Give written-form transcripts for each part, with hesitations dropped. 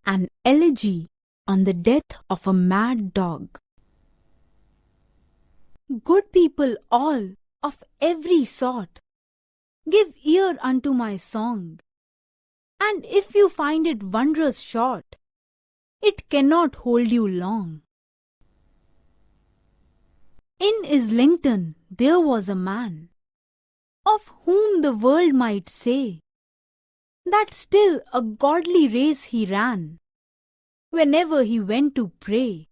An Elegy on the Death of a Mad Dog. Good people all, of every sort, give ear unto my song, and if you find it wondrous short, it cannot hold you long. In Islington there was a man, of whom the world might say, that still a godly race he ran, whenever he went to pray.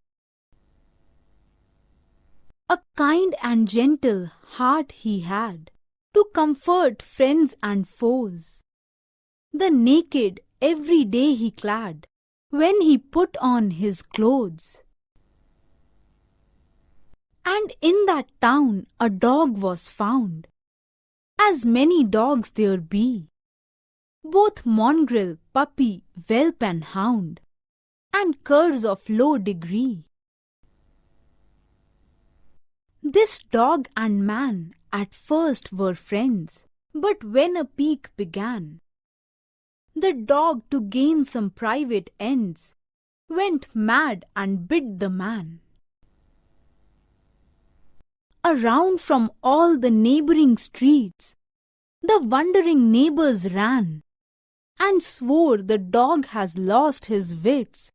A kind and gentle heart he had, to comfort friends and foes. The naked every day he clad, when he put on his clothes. And in that town a dog was found, as many dogs there be, both mongrel, puppy, whelp and hound, and curs of low degree. This dog and man at first were friends, but when a pique began, the dog to gain some private ends went mad and bit the man. Around from all the neighbouring streets the wondering neighbours ran, and swore the dog has lost his wits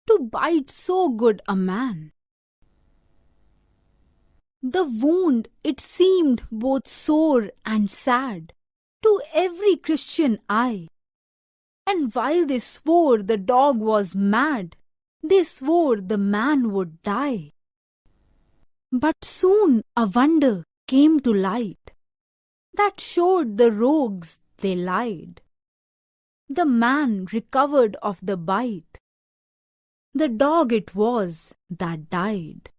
to bite so good a man. The wound it seemed both sore and sad to every Christian eye, and while they swore the dog was mad, they swore the man would die. But soon a wonder came to light, that showed the rogues they lied. The man recovered of the bite, the dog it was that died.